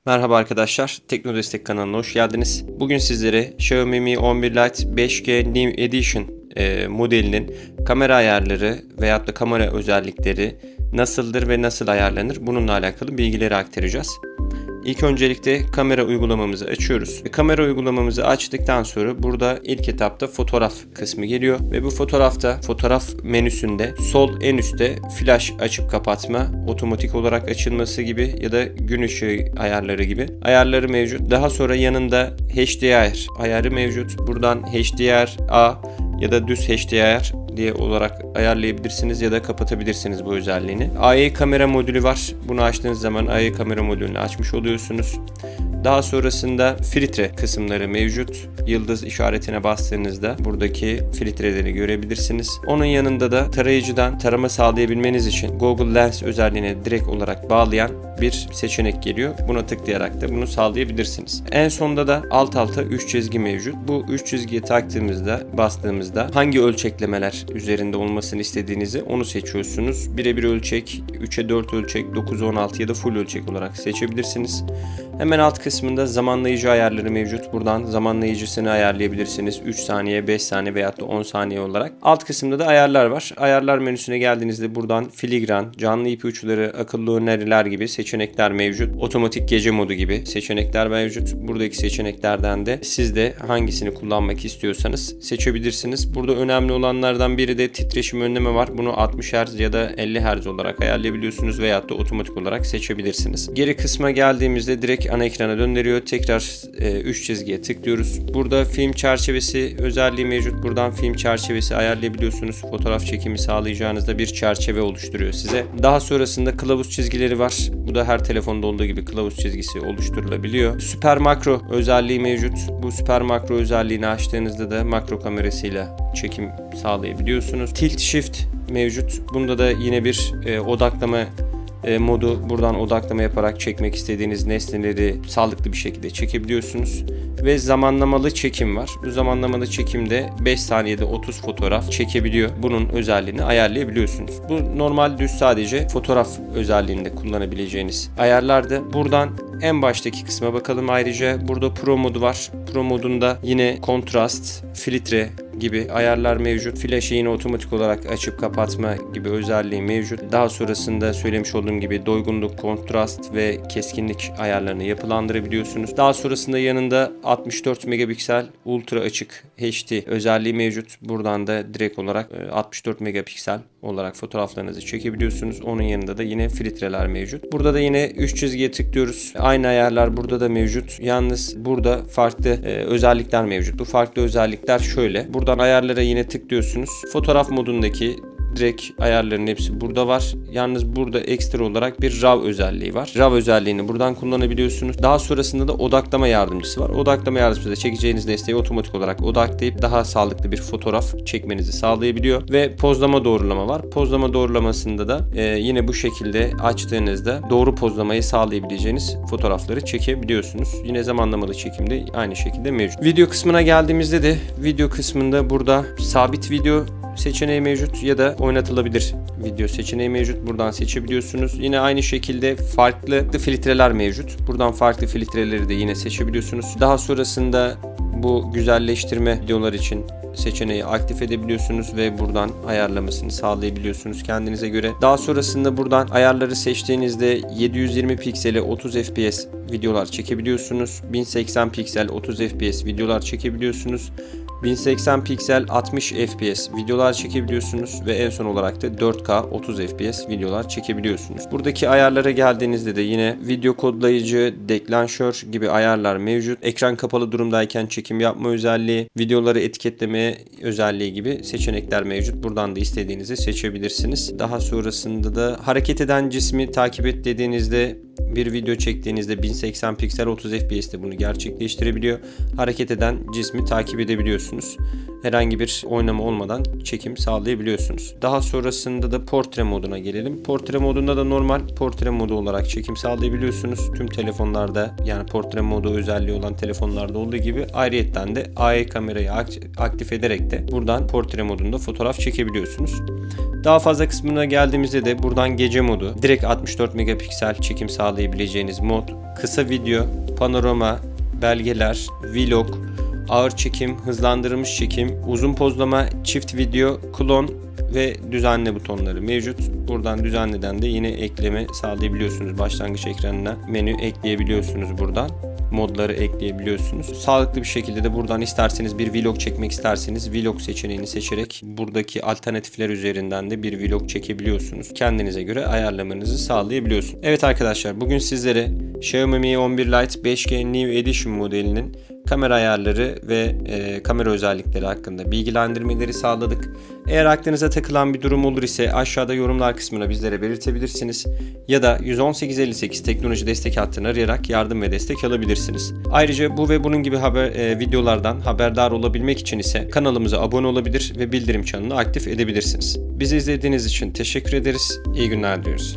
Merhaba arkadaşlar, Teknodestek kanalına hoş geldiniz. Bugün sizlere Xiaomi Mi 11 Lite 5G New Edition modelinin kamera ayarları veyahut da kamera özellikleri nasıldır ve nasıl ayarlanır bununla alakalı bilgileri aktaracağız. İlk öncelikle kamera uygulamamızı açıyoruz. Kamera uygulamamızı açtıktan sonra burada ilk etapta fotoğraf kısmı geliyor ve bu fotoğraf menüsünde sol en üstte flash açıp kapatma, otomatik olarak açılması gibi ya da gün ışığı ayarları gibi ayarları mevcut. Daha sonra yanında HDR ayarı mevcut. Buradan HDR-A ya da düz HDR diye olarak ayarlayabilirsiniz ya da kapatabilirsiniz bu özelliğini. AI kamera modülü var. Bunu açtığınız zaman AI kamera modülünü açmış oluyorsunuz. Daha sonrasında filtre kısımları mevcut. Yıldız işaretine bastığınızda buradaki filtreleri görebilirsiniz. Onun yanında da tarayıcıdan tarama sağlayabilmeniz için Google Lens özelliğine direkt olarak bağlayan bir seçenek geliyor. Buna tıklayarak da bunu sağlayabilirsiniz. En sonda da alt alta 3 çizgi mevcut. Bu 3 çizgiyi bastığımızda hangi ölçeklemeler üzerinde olmasını istediğinizi onu seçiyorsunuz. Birebir ölçek, 3'e 4 ölçek, 9'a 16 ya da full ölçek olarak seçebilirsiniz. Hemen alt kısmında zamanlayıcı ayarları mevcut. Buradan zamanlayıcısını ayarlayabilirsiniz. 3 saniye, 5 saniye veyahut da 10 saniye olarak. Alt kısımda da ayarlar var. Ayarlar menüsüne geldiğinizde buradan filigran, canlı ipuçları, akıllı öneriler gibi seçenekler mevcut. Otomatik gece modu gibi seçenekler mevcut. Buradaki seçeneklerden de siz de hangisini kullanmak istiyorsanız seçebilirsiniz. Burada önemli olanlardan biri de titreşim önleme var. Bunu 60 Hz ya da 50 Hz olarak ayarlayabiliyorsunuz veyahut da otomatik olarak seçebilirsiniz. Geri kısma geldiğimizde direkt ana ekrana döndürüyor. Tekrar 3 çizgiye tıklıyoruz. Burada film çerçevesi özelliği mevcut. Buradan film çerçevesi ayarlayabiliyorsunuz. Fotoğraf çekimi sağlayacağınızda bir çerçeve oluşturuyor size. Daha sonrasında kılavuz çizgileri var. Bu da her telefonda olduğu gibi kılavuz çizgisi oluşturulabiliyor. Süper makro özelliği mevcut. Bu süper makro özelliğini açtığınızda da makro kamerasıyla çekim sağlayabiliyorsunuz. Tilt shift mevcut. Bunda da yine bir odaklama modu, buradan odaklama yaparak çekmek istediğiniz nesneleri sağlıklı bir şekilde çekebiliyorsunuz. Ve zamanlamalı çekim var. Bu zamanlamalı çekimde 5 saniyede 30 fotoğraf çekebiliyor. Bunun özelliğini ayarlayabiliyorsunuz. Bu normal düz sadece fotoğraf özelliğinde kullanabileceğiniz ayarlardı. Buradan en baştaki kısma bakalım ayrıca. Burada Pro modu var. Pro modunda yine kontrast, filtre gibi ayarlar mevcut. Flash'ı yine otomatik olarak açıp kapatma gibi özelliği mevcut. Daha sonrasında söylemiş olduğum gibi doygunluk, kontrast ve keskinlik ayarlarını yapılandırabiliyorsunuz. Daha sonrasında yanında 64 megapiksel ultra açık HD özelliği mevcut. Buradan da direkt olarak 64 megapiksel olarak fotoğraflarınızı çekebiliyorsunuz. Onun yanında da yine filtreler mevcut. Burada da yine 3 çizgiye tıklıyoruz. Aynı ayarlar burada da mevcut. Yalnız burada farklı özellikler mevcut. Bu farklı özellikler şöyle. Buradan ayarlara yine tıklıyorsunuz. Fotoğraf modundaki direkt ayarların hepsi burada var. Yalnız burada ekstra olarak bir RAW özelliği var. RAW özelliğini buradan kullanabiliyorsunuz. Daha sonrasında da odaklama yardımcısı var. Odaklama yardımcısı da çekeceğiniz nesneyi otomatik olarak odaklayıp daha sağlıklı bir fotoğraf çekmenizi sağlayabiliyor. Ve pozlama doğrulama var. Pozlama doğrulamasında da yine bu şekilde açtığınızda doğru pozlamayı sağlayabileceğiniz fotoğrafları çekebiliyorsunuz. Yine zamanlamalı çekimde aynı şekilde mevcut. Video kısmına geldiğimizde de video kısmında burada sabit video seçeneği mevcut ya da oynatılabilir video seçeneği mevcut. Buradan seçebiliyorsunuz. Yine aynı şekilde farklı filtreler mevcut. Buradan farklı filtreleri de yine seçebiliyorsunuz. Daha sonrasında bu güzelleştirme videolar için seçeneği aktif edebiliyorsunuz ve buradan ayarlamasını sağlayabiliyorsunuz kendinize göre. Daha sonrasında buradan ayarları seçtiğinizde 720 pikseli 30 fps videolar çekebiliyorsunuz. 1080 piksel 30 fps videolar çekebiliyorsunuz. 1080 piksel 60 fps videolar çekebiliyorsunuz ve en son olarak da 4K 30 fps videolar çekebiliyorsunuz. Buradaki ayarlara geldiğinizde de yine video kodlayıcı, deklanşör gibi ayarlar mevcut. Ekran kapalı durumdayken çekim yapma özelliği, videoları etiketleme özelliği gibi seçenekler mevcut. Buradan da istediğinizi seçebilirsiniz. Daha sonrasında da hareket eden cismi takip et dediğinizde bir video çektiğinizde 1080 piksel 30 fps'te bunu gerçekleştirebiliyor. Hareket eden cismi takip edebiliyorsunuz. Herhangi bir oynama olmadan çekim sağlayabiliyorsunuz. Daha sonrasında da portre moduna gelelim. Portre modunda da normal portre modu olarak çekim sağlayabiliyorsunuz. Tüm telefonlarda, yani portre modu özelliği olan telefonlarda olduğu gibi ayrıyetten de AI kamerayı aktif ederek de buradan portre modunda fotoğraf çekebiliyorsunuz. Daha fazla kısmına geldiğimizde de buradan gece modu, direkt 64 megapiksel çekim sağlayabileceğiniz mod, kısa video, panorama, belgeler, vlog, ağır çekim, hızlandırılmış çekim, uzun pozlama, çift video, klon ve düzenle butonları mevcut. Buradan düzenleden de yine ekleme sağlayabiliyorsunuz. Başlangıç ekranına menü ekleyebiliyorsunuz buradan. Modları ekleyebiliyorsunuz. Sağlıklı bir şekilde de buradan isterseniz bir vlog çekmek isterseniz vlog seçeneğini seçerek buradaki alternatifler üzerinden de bir vlog çekebiliyorsunuz. Kendinize göre ayarlamanızı sağlayabiliyorsunuz. Evet arkadaşlar, bugün sizlere Xiaomi Mi 11 Lite 5G New Edition modelinin kamera ayarları ve kamera özellikleri hakkında bilgilendirmeleri sağladık. Eğer aklınıza takılan bir durum olur ise aşağıda yorumlar kısmına bizlere belirtebilirsiniz. Ya da 11858 teknoloji destek hattını arayarak yardım ve destek alabilirsiniz. Ayrıca bu ve bunun gibi videolardan haberdar olabilmek için ise kanalımıza abone olabilir ve bildirim çanını aktif edebilirsiniz. Bizi izlediğiniz için teşekkür ederiz. İyi günler diliyoruz.